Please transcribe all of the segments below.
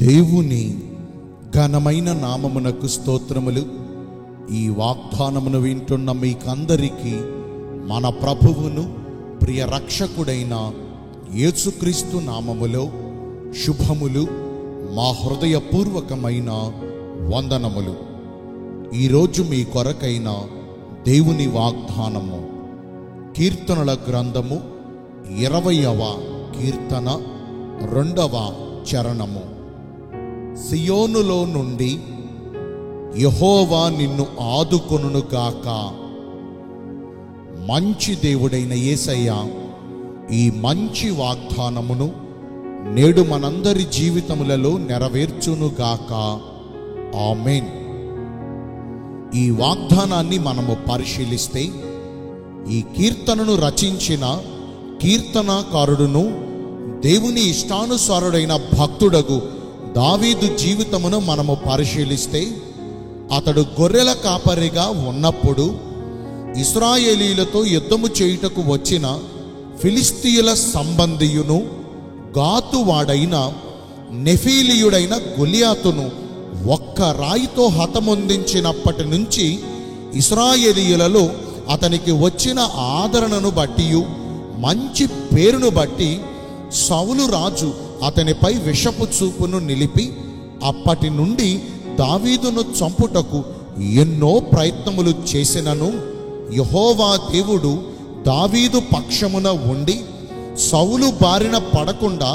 దేవుని ఘనమైన నామమునకు స్తోత్రములు. ఈ వాగ్దానమును వింటున్న మీకందరికీ మన ప్రభువును ప్రియ రక్షకుడైన యేసుక్రీస్తు నామములో శుభములు, మా హృదయపూర్వకమైన వందనములు. ఈరోజు మీ కొరకైన దేవుని వాగ్దానము కీర్తనల గ్రంథము 20వ కీర్తన 2వ చరణము. సియోనులో నుండి యెహోవా నిన్ను ఆదుకొనుగాక. మంచి దేవుడైన యేసయ్య ఈ మంచి వాగ్దానమును నేడు మనందరి జీవితములలో నెరవేర్చునుగాక. ఆమేన్. ఈ వాగ్దానాన్ని మనము పరిశీలిస్తే, ఈ కీర్తనను రచించిన కీర్తనాకారుడును దేవుని ఇష్టానుసారుడైన భక్తుడగు దావీదు జీవితమును మనము పరిశీలిస్తే, అతడు గొర్రెల కాపరిగా ఉన్నప్పుడు ఇశ్రాయేలీయులతో యుద్ధము చేయుటకు వచ్చిన ఫిలిస్తీయుల సంబంధియును గాతువాడైన నెఫీలీయుడైన గొలియాతును ఒక్క రాయితో హతమొందించినప్పటి నుంచి ఇశ్రాయేలీయులలో అతనికి వచ్చిన ఆదరణను బట్టి, మంచి పేరును బట్టి సౌలు రాజు అతనిపై విషపు చూపును నిలిపి అప్పటి నుండి దావీదును చంపుటకు ఎన్నో ప్రయత్నములు చేసినను యెహోవా దేవుడు దావీదు పక్షమున ఉండి సౌలు బారిన పడకుండా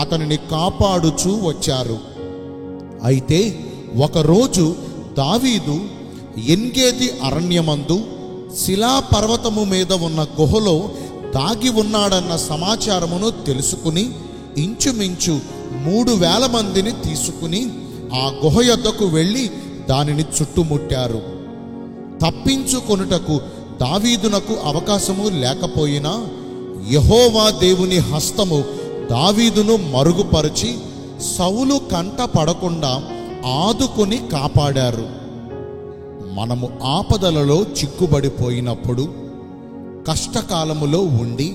అతనిని కాపాడుచూ వచ్చారు. అయితే ఒకరోజు దావీదు ఎన్గేది అరణ్యమందు శిలాపర్వతము మీద ఉన్న గుహలో దాగి ఉన్నాడన్న సమాచారమును తెలుసుకుని ఇంచుమించు 3000 మందిని తీసుకుని ఆ గుహ యొద్దకు వెళ్ళి దానిని చుట్టుముట్టారు. తప్పించుకొనుటకు దావీదునకు అవకాశము లేకపోయినా యెహోవా దేవుని హస్తము దావీదును మరుగుపరిచి సౌలు కంట పడకుండా ఆదుకొని కాపాడారు. మనము ఆపదలలో చిక్కుబడిపోయినప్పుడు, కష్టకాలములో ఉండి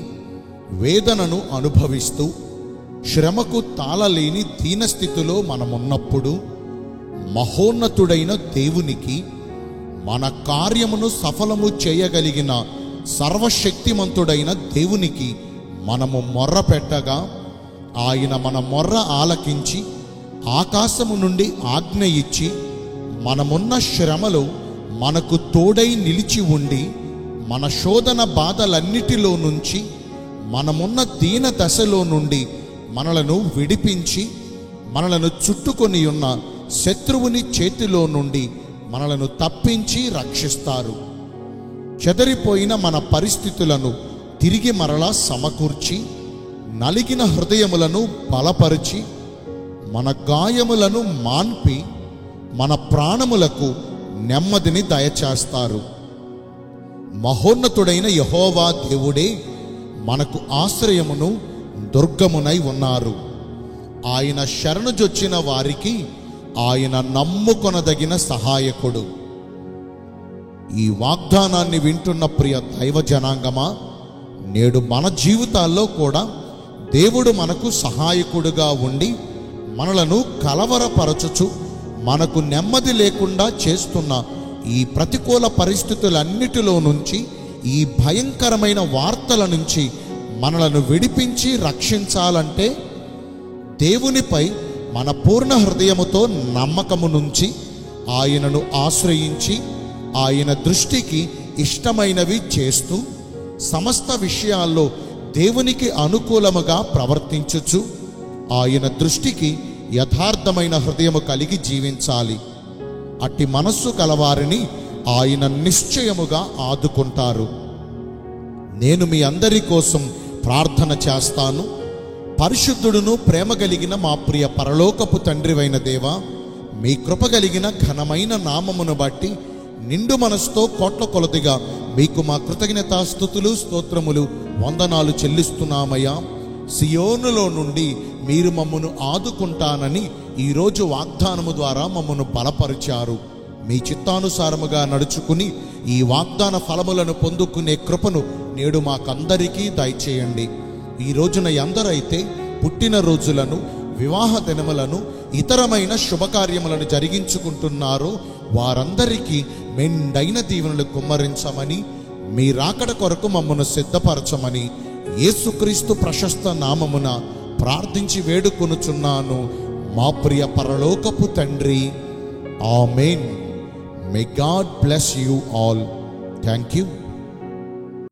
వేదనను అనుభవిస్తూ శ్రమకు తాళలేని దీనస్థితిలో మనమున్నప్పుడు మహోన్నతుడైన దేవునికి, మన కార్యమును సఫలము చేయగలిగిన సర్వశక్తిమంతుడైన దేవునికి మనము మొర్ర పెట్టగా, ఆయన మన మొర్ర ఆలకించి ఆకాశము నుండి ఆజ్ఞ ఇచ్చి మనమున్న శ్రమలో మనకు తోడై నిలిచి ఉండి మన శోధన బాధలన్నిటిలో నుంచి, మనమున్న దీన దశలో నుండి మనలను విడిపించి మనలను చుట్టుకొని ఉన్న శత్రువుని చేతిలో నుండి మనలను తప్పించి రక్షిస్తారు. చెదరిపోయిన మన పరిస్థితులను తిరిగి మరలా సమకూర్చి, నలిగిన హృదయములను బలపరిచి, మన గాయములను మాన్పి మన ప్రాణములకు నెమ్మదిని దయచేస్తారు. మహోన్నతుడైన యెహోవా దేవుడే మనకు ఆశ్రయమును దుర్గమునై ఉన్నారు. ఆయన శరణుజొచ్చిన వారికి ఆయన నమ్ముకొనదగిన సహాయకుడు. ఈ వాగ్దానాన్ని వింటున్న ప్రియ దైవ జనాంగమా, నేడు మన జీవితాల్లో కూడా దేవుడు మనకు సహాయకుడుగా ఉండి మనలను కలవరపరచుచు మనకు నెమ్మది లేకుండా చేస్తున్న ఈ ప్రతికూల పరిస్థితులన్నిటిలో నుంచి, ఈ భయంకరమైన వార్తల నుంచి మనలను విడిపించి రక్షించాలంటే దేవునిపై మన పూర్ణ హృదయముతో నమ్మకము నుంచి ఆయనను ఆశ్రయించి ఆయన దృష్టికి ఇష్టమైనవి చేస్తూ సమస్త విషయాల్లో దేవునికి అనుకూలముగా ప్రవర్తించుచు ఆయన దృష్టికి యథార్థమైన హృదయము కలిగి జీవించాలి. అట్టి మనస్సు కలవారిని ఆయన నిశ్చయముగా ఆదుకుంటారు. నేను మీ అందరి కోసం ప్రార్థన చేస్తాను. పరిశుద్ధుడును ప్రేమ కలిగిన మా ప్రియ పరలోకపు తండ్రివైన దేవా, మీ కృప కలిగిన ఘనమైన నామమును బట్టి నిండు మనసుతో కోట్ల కొలదిగా మీకు మా కృతజ్ఞతాస్తుతులు, స్తోత్రములు, వందనాలు చెల్లిస్తున్నామయ్యా. సియోనులో నుండి మీరు మమ్మను ఆదుకుంటానని ఈరోజు వాగ్దానము ద్వారా మమ్మను బలపరిచారు. మీ చిత్తానుసారముగా నడుచుకుని ఈ వాగ్దాన ఫలములను పొందుకునే కృపను నేడు మాకందరికీ దయచేయండి. ఈ రోజున ఎందరైతే పుట్టిన రోజులను వివాహ దినములను ఇతరమైన శుభకార్యములను జరిగించుకుంటున్నారో వారందరికీ మెండైన దీవెనలు కుమ్మరించమని, మీ రాకడ కొరకు మమ్మను సిద్ధపరచమని యేసుక్రీస్తు ప్రశస్త నామమున ప్రార్థించి వేడుకొనుచున్నాను మా ప్రియ పరలోకపు తండ్రి. Amen. May God bless you all. Thank you.